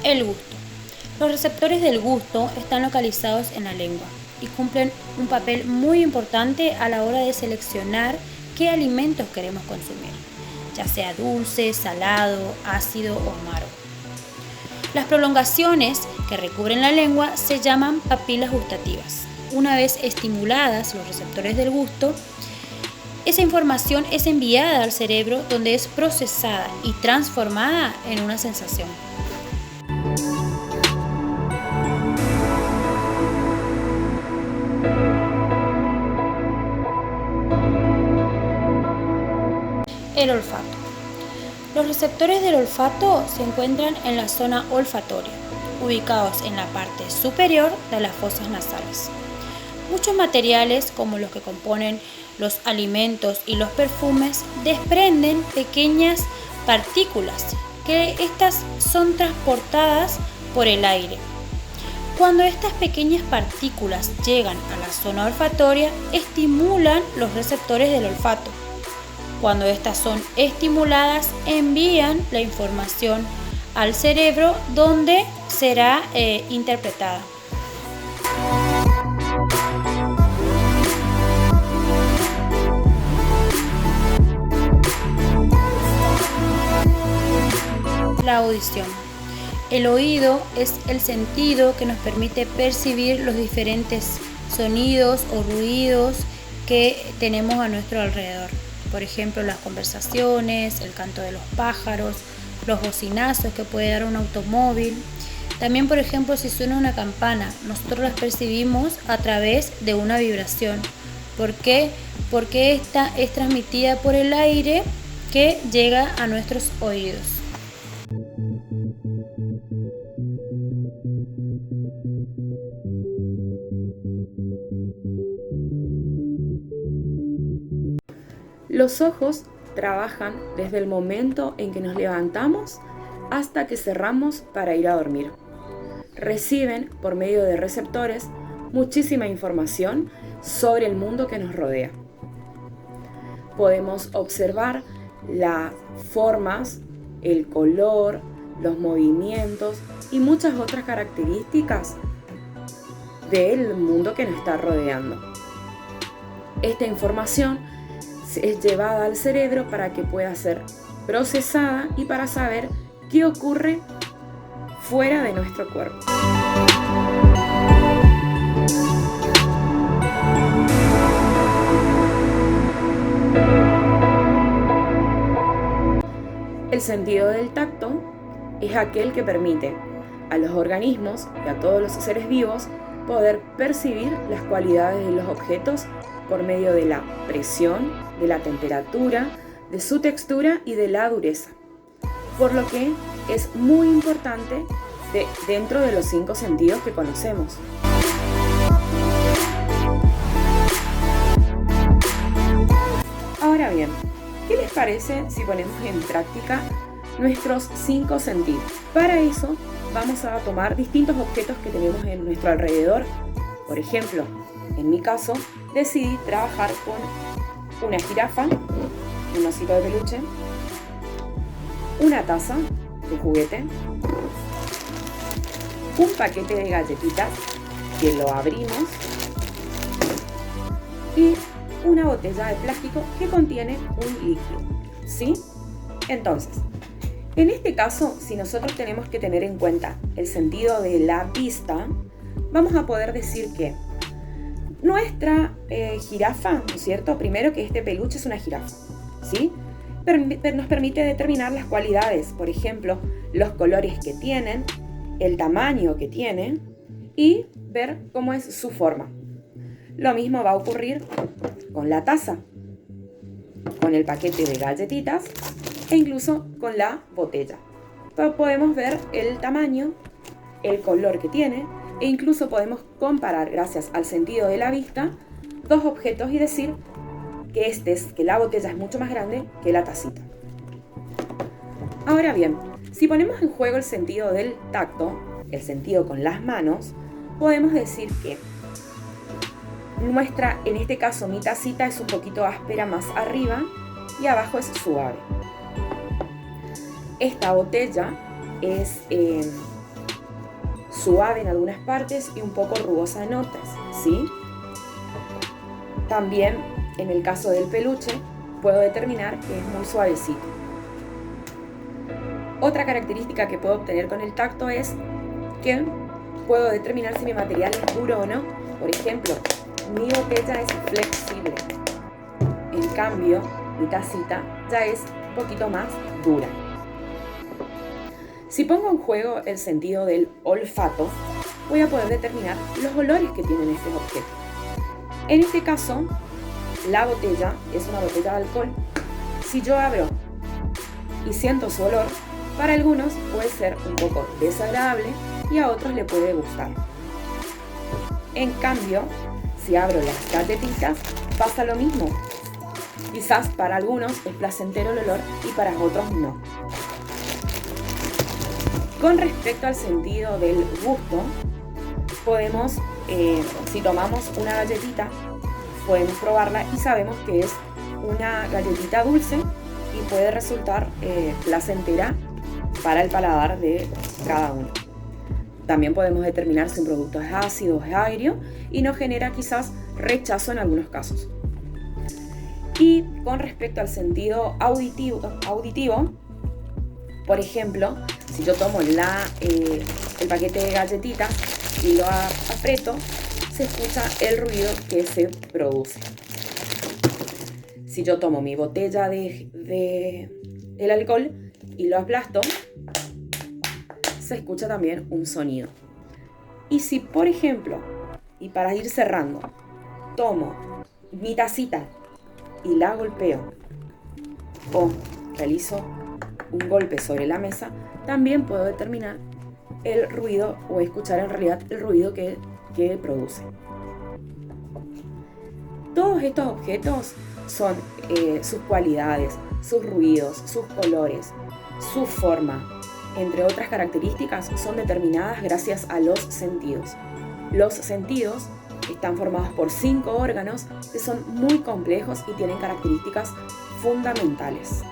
El gusto. Los receptores del gusto están localizados en la lengua y cumplen un papel muy importante a la hora de seleccionar qué alimentos queremos consumir, ya sea dulce, salado, ácido o amargo. Las prolongaciones que recubren la lengua se llaman papilas gustativas. Una vez estimuladas los receptores del gusto, esa información es enviada al cerebro, donde es procesada y transformada en una sensación. El olfato. Los receptores del olfato se encuentran en la zona olfatoria, ubicados en la parte superior de las fosas nasales. Muchos materiales, como los que componen los alimentos y los perfumes, desprenden pequeñas partículas que estas son transportadas por el aire. Cuando estas pequeñas partículas llegan a la zona olfatoria, estimulan los receptores del olfato. Cuando estas son estimuladas, envían la información al cerebro, donde será interpretada. La audición. El oído es el sentido que nos permite percibir los diferentes sonidos o ruidos que tenemos a nuestro alrededor. Por ejemplo, las conversaciones, el canto de los pájaros, los bocinazos que puede dar un automóvil. También, por ejemplo, si suena una campana, nosotros las percibimos a través de una vibración. ¿Por qué? Porque esta es transmitida por el aire que llega a nuestros oídos. Los ojos trabajan desde el momento en que nos levantamos hasta que cerramos para ir a dormir. Reciben, por medio de receptores, muchísima información sobre el mundo que nos rodea. Podemos observar las formas, el color, los movimientos y muchas otras características del mundo que nos está rodeando. Esta información es llevada al cerebro para que pueda ser procesada y para saber qué ocurre fuera de nuestro cuerpo. El sentido del tacto es aquel que permite a los organismos y a todos los seres vivos poder percibir las cualidades de los objetos por medio de la presión, de la temperatura, de su textura y de la dureza. Por lo que es muy importante dentro de los 5 sentidos que conocemos. Ahora bien, ¿qué les parece si ponemos en práctica nuestros 5 sentidos? Para eso vamos a tomar distintos objetos que tenemos en nuestro alrededor. Por ejemplo, en mi caso, decidí trabajar con una jirafa, un osito de peluche, una taza de juguete, un paquete de galletitas que lo abrimos y una botella de plástico que contiene un líquido, ¿sí? Entonces, en este caso, si nosotros tenemos que tener en cuenta el sentido de la vista, vamos a poder decir que nuestra jirafa, ¿no es cierto? Primero, que este peluche es una jirafa, ¿sí? Nos permite determinar las cualidades, por ejemplo, los colores que tienen, el tamaño que tiene y ver cómo es su forma. Lo mismo va a ocurrir con la taza, con el paquete de galletitas e incluso con la botella. Podemos ver el tamaño, el color que tiene e incluso podemos comparar, gracias al sentido de la vista, dos objetos y decir que la botella es mucho más grande que la tacita. Ahora bien, si ponemos en juego el sentido del tacto, el sentido con las manos, podemos decir que en este caso mi tacita es un poquito áspera más arriba y abajo es suave. Esta botella es suave en algunas partes y un poco rugosa en otras, ¿sí? También, en el caso del peluche, puedo determinar que es muy suavecito. Otra característica que puedo obtener con el tacto es que puedo determinar si mi material es duro o no. Por ejemplo, mi botella es flexible. En cambio, mi tacita ya es un poquito más dura. Si pongo en juego el sentido del olfato, voy a poder determinar los olores que tienen estos objetos. En este caso, la botella es una botella de alcohol. Si yo abro y siento su olor, para algunos puede ser un poco desagradable y a otros le puede gustar. En cambio, si abro las galletitas, pasa lo mismo. Quizás para algunos es placentero el olor y para otros no. Con respecto al sentido del gusto, podemos, si tomamos una galletita, podemos probarla y sabemos que es una galletita dulce y puede resultar placentera para el paladar de cada uno. También podemos determinar si un producto es ácido o es agrio y nos genera quizás rechazo en algunos casos. Y con respecto al sentido auditivo, por ejemplo, si yo tomo el paquete de galletitas y lo aprieto, se escucha el ruido que se produce. Si yo tomo mi botella de el alcohol y lo aplasto, se escucha también un sonido. Y si, por ejemplo, y para ir cerrando, tomo mi tacita y la golpeo o realizo un golpe sobre la mesa, también puedo determinar el ruido o escuchar en realidad el ruido que produce. Todos estos objetos son sus cualidades, sus ruidos, sus colores, su forma, entre otras características, son determinadas gracias a los sentidos. Los sentidos están formados por 5 órganos que son muy complejos y tienen características fundamentales.